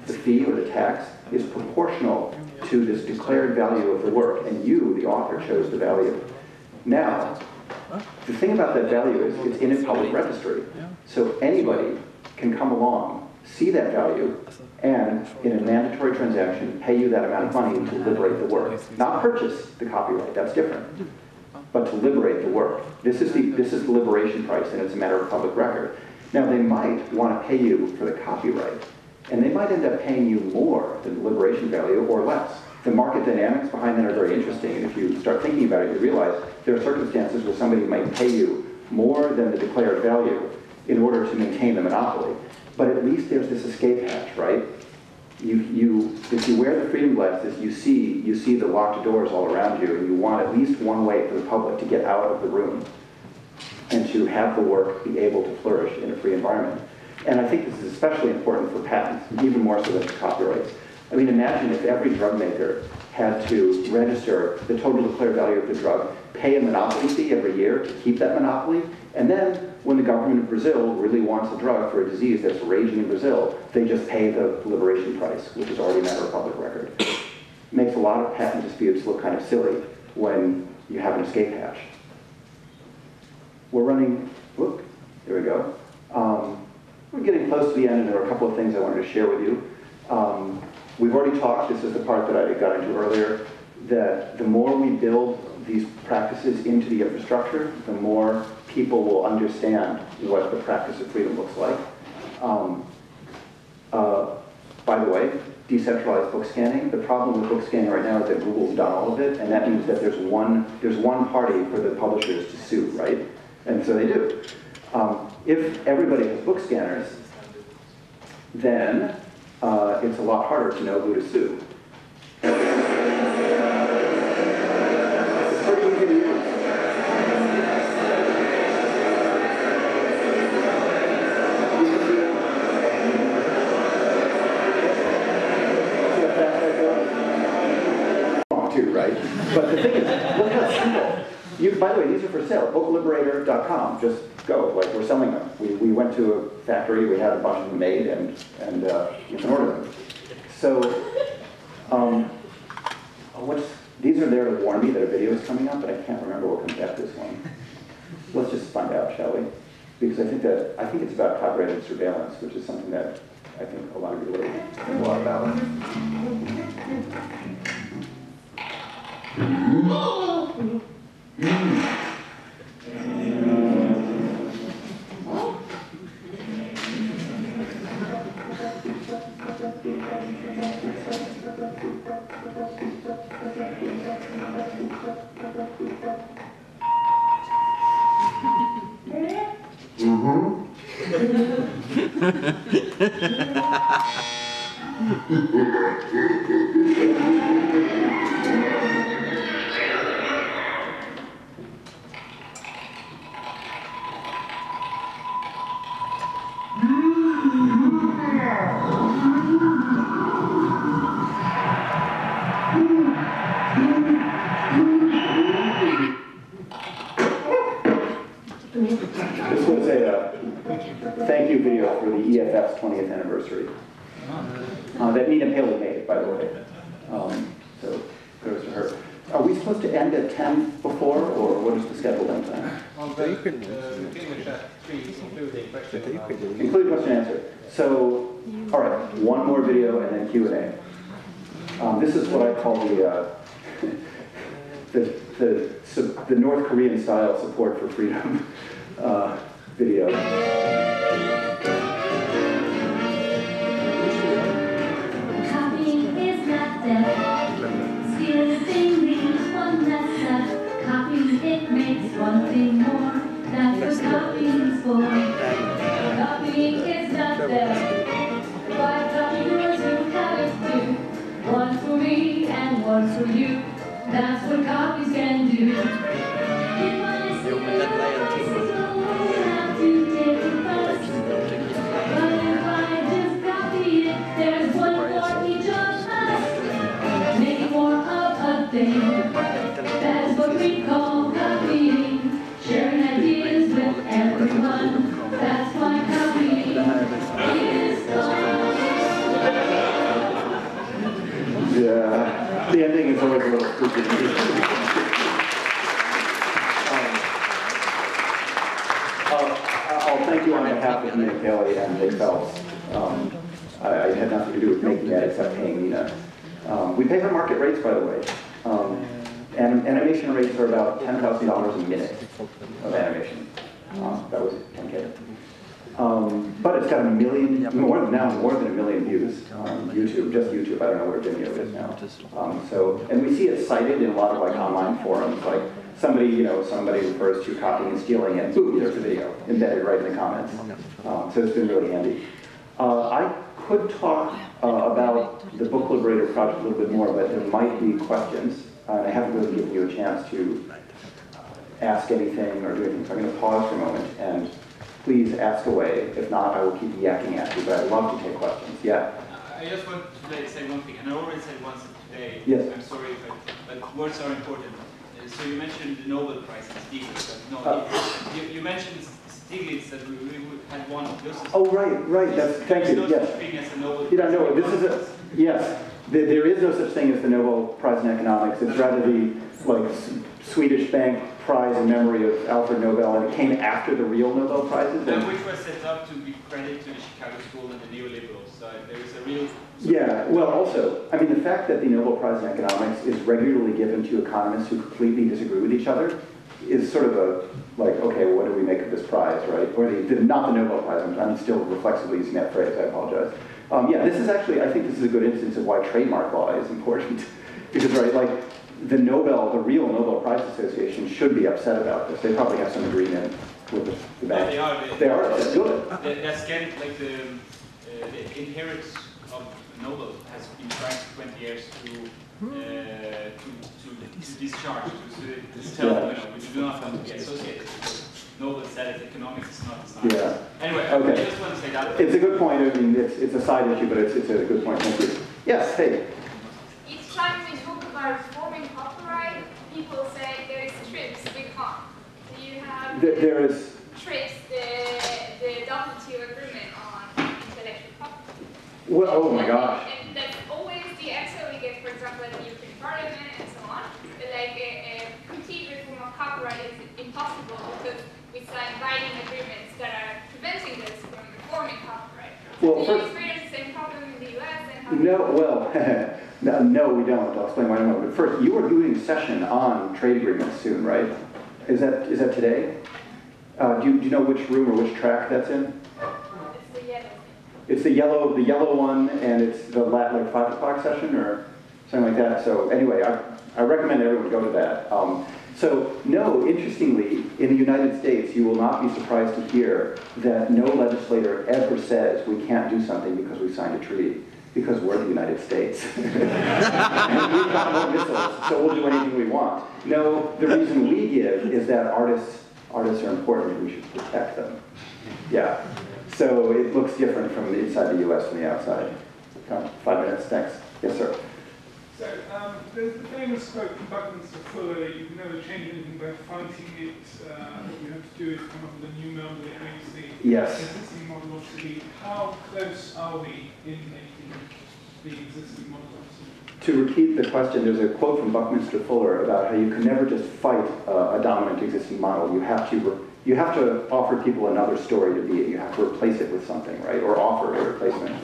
the fee or the tax, is proportional to this declared value of the work, and you, the author, chose the value. Now, the thing about that value is it's in a public registry, so anybody can come along, see that value, and in a mandatory transaction, pay you that amount of money to liberate the work. Not purchase the copyright, that's different, but to liberate the work. This is the liberation price, and it's a matter of public record. Now, they might want to pay you for the copyright, and they might end up paying you more than the liberation value or less. The market dynamics behind that are very interesting, and if you start thinking about it, you realize there are circumstances where somebody might pay you more than the declared value in order to maintain the monopoly. But at least there's this escape hatch, right? If you wear the freedom glasses, you see the locked doors all around you, and you want at least one way for the public to get out of the room and to have the work be able to flourish in a free environment. And I think this is especially important for patents, even more so than for copyrights. I mean, imagine if every drug maker had to register the total declared value of the drug, pay a monopoly fee every year to keep that monopoly, and then when the government of Brazil really wants a drug for a disease that's raging in Brazil, they just pay the liberation price, which is already a matter of public record. It makes a lot of patent disputes look kind of silly when you have an escape hatch. We're running, whoop, there we go. We're getting close to the end, and there are a couple of things I wanted to share with you. We've already talked, this is the part that I got into earlier, that the more we build these practices into the infrastructure, the more people will understand what the practice of freedom looks like. By the way, decentralized book scanning. The problem with book scanning right now is that Google's done all of it, and that means that there's one party for the publishers to sue, right? And so they do. If everybody has book scanners, then it's a lot harder to know who to sue. It's pretty easy to use. Too, right? But the thing is, look how simple. By the way, these are for sale. Bookliberator.com. Just go. Like, we're selling them. We went to a factory. We had a bunch of them made, and you can order them. So, these are there to warn me that a video is coming up, but I can't remember what comes after this one. Let's just find out, shall we? Because I think it's about copyrighted surveillance, which is something that I think a lot of you know a lot about. This was a thank you video for the EFF's 20th anniversary. That Nina Paley made, by the way. So goes to her. Are we supposed to end at 10 before, or what is the scheduled end time? Include question and answer. So, all right, one more video and then Q&A. This is what I call the North Korean style support for freedom video. Copying is not death. Stealing a thing leaves one less left. Copying it makes one thing more. That's what copying's for. Copying is not death. Why copy yours you have it too. One for me and one for you. That's what copies can do. If I steal it, so we'll have to take it first. But if I just copy it, there's one for each of us. Making more of a thing. That's what we call copying. Sharing ideas with everyone. That's why copying is fun. Yeah, the ending is always a little spooky. I'll thank you on behalf of Nina Paley and Nick Phelps. I had nothing to do with making that except paying Nina. We pay her market rates, by the way. And animation rates are about $10,000 a minute of animation. That was 10K. But it's got more than a million views on YouTube, just YouTube. I don't know where Vimeo is now. And we see it cited in a lot of like online forums, like somebody refers to copying and stealing, and boom, there's a video embedded right in the comments. So it's been really handy. I could talk about the Book Liberator project a little bit more, but there might be questions. I haven't really given you a chance to ask anything or do anything, so I'm going to pause for a moment and please ask away. If not, I will keep yakking at you, but I'd love to take questions. Yeah? I just want to say one thing, and I already said once today. Yes. I'm sorry, but words are important. So you mentioned the Nobel Prize and Stiglitz, but no, you mentioned Stiglitz that we had won. Oh, right. Thank you. There's no such thing as a Nobel Prize. You don't know. This is yes. There is no such thing as the Nobel Prize in Economics. It's rather the Swedish bank prize in memory of Alfred Nobel, and it came after the real Nobel Prizes. Which was set up to give credit to the Chicago School and the neoliberals. So there is a real... Yeah, well, also, I mean, the fact that the Nobel Prize in Economics is regularly given to economists who completely disagree with each other is sort of a, like, okay, what do we make of this prize, right? Or not the Nobel Prize, I'm still reflexively using that phrase, I apologize. Yeah, this is actually, I think this is a good instance of why trademark law is important. Because, right, like, the real Nobel Prize Association should be upset about this. They probably have some agreement with the bank. They are. They are, that's good. They're scared, like the inheritance of Nobel has been trying for 20 years to discharge, to tell them, we do not want to be associated because Nobel said that economics is not science. Yeah. Anyway, okay. I just want to say that. It's a good point. I mean, it's a side issue, but it's a good point. Thank you. Yes, hey. Each time we talk about reforming copyright, people say there is TRIPS, we can't. Do you have There is TRIPS, the WTO agreement on intellectual property? Well, oh my gosh. And that's always the answer we get, for example, at the European Parliament and so on. Like a complete reform of copyright is impossible because we sign binding agreements that are preventing this from reforming copyright. Well, Do you first, experience the same problem in the US? And how no, well, no, we don't. I'll explain why in a moment. But first, you are doing a session on trade agreements soon, right? Is that today? Do you know which room or which track that's in? It's the yellow thing. It's the yellow one, and it's the like 5 o'clock session or something like that. So anyway, I recommend everyone go to that. So no, interestingly, in the United States, you will not be surprised to hear that no legislator ever says we can't do something because we signed a treaty, because we're the United States. And we've got more missiles, so we'll do anything we want. No, the reason we give is that artists are important and we should protect them. Yeah. So it looks different from inside the US than the outside. 5 minutes, thanks. Yes, sir. So, there's the famous quote from Buckminster Fuller, you can never change anything by fighting it, what you have to do is come up with a new model that makes the existing model obsolete. How close are we in making the existing model obsolete? To repeat the question, there's a quote from Buckminster Fuller about how you can never just fight a dominant existing model. You have to offer people another story to be. You have to replace it with something, right? Or offer a replacement.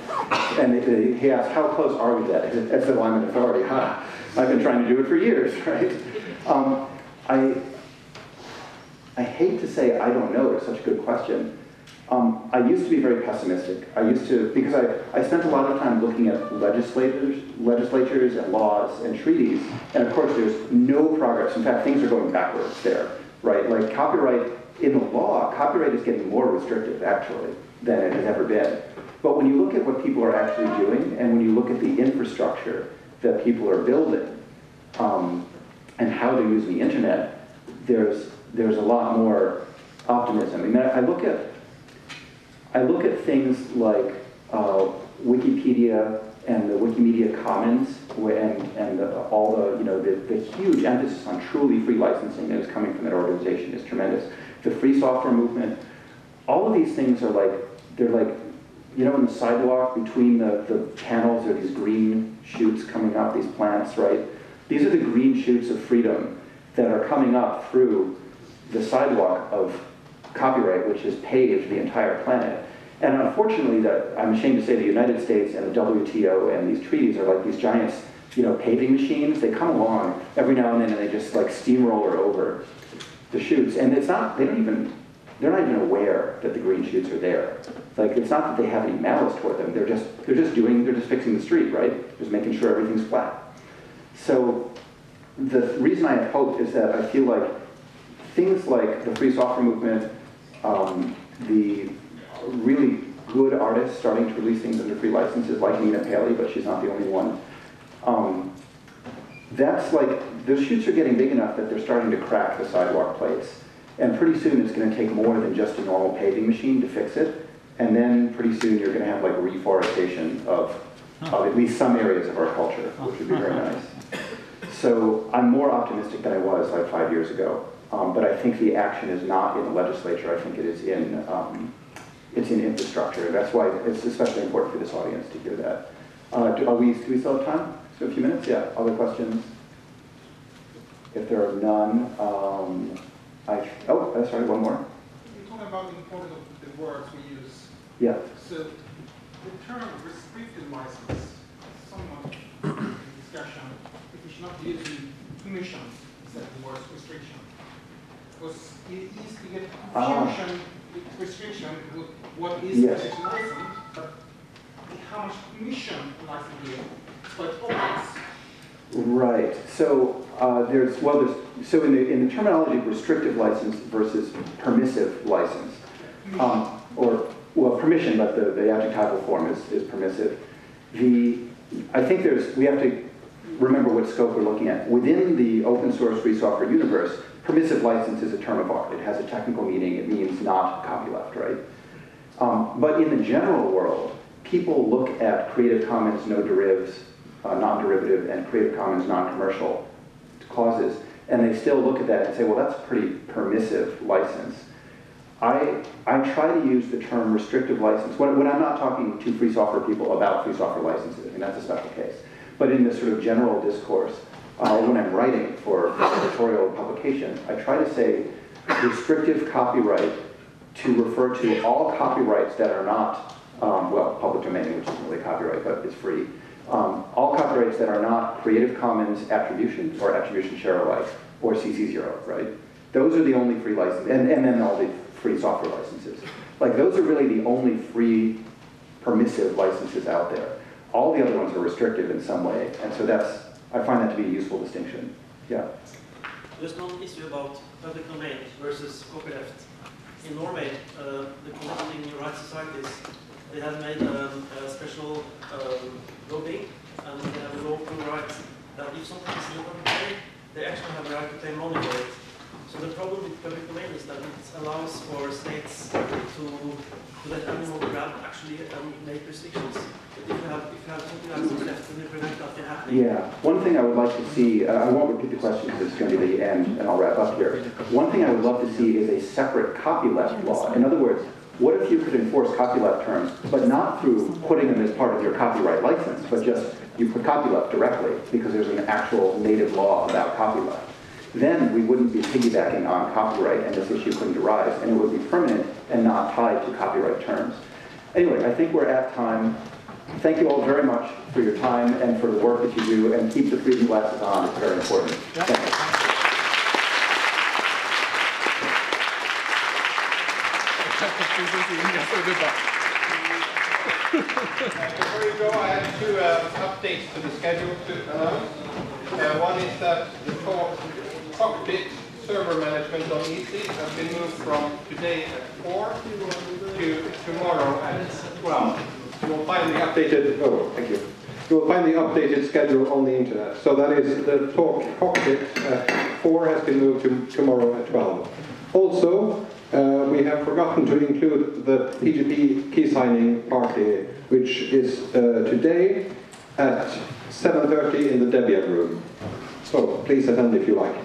And he asked, how close are we to that? As though I'm an authority. I've been trying to do it for years, right? I hate to say I don't know. It's such a good question. I used to be very pessimistic. Because I spent a lot of time looking at legislatures and laws and treaties, and of course there's no progress. In fact, things are going backwards there, right? Like copyright, in the law, copyright is getting more restrictive, actually, than it has ever been. But when you look at what people are actually doing, and when you look at the infrastructure that people are building, and how they're using the internet, there's a lot more optimism. I mean, I look at things like Wikipedia and the Wikimedia Commons, and all the huge emphasis on truly free licensing that is coming from that organization is tremendous. The free software movement, all of these things are they're like, in the sidewalk between the panels are these green shoots coming up, these plants, right? These are the green shoots of freedom that are coming up through the sidewalk of copyright, which has paved the entire planet. And unfortunately, I'm ashamed to say the United States and the WTO and these treaties are like these giant, paving machines. They come along every now and then and they just like steamroller over the shoots. And they're not even aware that the green shoots are there. Like, it's not that they have any malice toward them. They're just fixing the street, right? Just making sure everything's flat. So the reason I have hope is that I feel like things like the free software movement, the really good artists starting to release things under free licenses, like Nina Paley, but she's not the only one. That's like, those shoots are getting big enough that they're starting to crack the sidewalk plates. And pretty soon it's going to take more than just a normal paving machine to fix it. And then pretty soon you're going to have like reforestation of at least some areas of our culture, which would be very nice. So I'm more optimistic than I was like 5 years ago. But I think the action is not in the legislature. I think it is in infrastructure. That's why it's especially important for this audience to hear that. Do we still have time? So a few minutes? Yeah. Other questions? If there are none, sorry, one more. You're talking about the importance of the words we use. Yeah. So the term restricted license is somewhat in discussion if we should not be using permission instead of the word restriction. was easy to get confusion with restriction, with what is Yes. protection license, but how much permission license here? It's quite obvious. Right. So so in the terminology of restrictive license versus permissive license, permission, but the adjectival form is permissive. I think we have to remember what scope we're looking at. Within the open source free software universe, permissive license is a term of art. It has a technical meaning. It means not copyleft, right? But in the general world, people look at Creative Commons no derivs, non-derivative, and Creative Commons non-commercial clauses, and they still look at that and say, well, that's a pretty permissive license. I try to use the term restrictive license when I'm not talking to free software people about free software licenses. I mean, that's a special case. But in this sort of general discourse, when I'm writing for editorial publication, I try to say restrictive copyright to refer to all copyrights that are not, public domain, which isn't really copyright, but it's free. All copyrights that are not Creative Commons attribution or attribution share alike or CC0, right? Those are the only free licenses, and then all the free software licenses. Like, those are really the only free permissive licenses out there. All the other ones are restrictive in some way, and so I find that to be a useful distinction. Yeah? There's no issue about public domain versus copyleft. In Norway, the Connecting Rights Societies, they have made a special lobbying, and they have a local right that if something is in the public domain, they actually have a right to pay money for it. So the problem with public domain is that it allows for states to let anyone grab actually make restrictions. But if you have something that's left, then you prevent that from happening. Yeah. One thing I would like to see, I won't repeat the question because it's going to be the end, and I'll wrap up here. One thing I would love to see is a separate copyleft law. In other words, what if you could enforce copyleft terms, but not through putting them as part of your copyright license, but just you put copyleft directly because there's an actual native law about copyleft. Then we wouldn't be piggybacking on copyright and this issue couldn't arise, and it would be permanent and not tied to copyright terms. Anyway, I think we're at time. Thank you all very much for your time and for the work that you do, and keep the freezing glasses on. It's very important. Thank you. Before you go, I have two updates to the schedule to announce. One is that the cockpit server management on EC has been moved from today at 4 to tomorrow at 12. You will find the updated. Oh, thank you. You will find the updated schedule on the internet. So that is the cockpit at 4 has been moved to tomorrow at 12. Also, we have forgotten to include the PGP key signing party, which is today at 7:30 in the Debian room. So please attend if you like.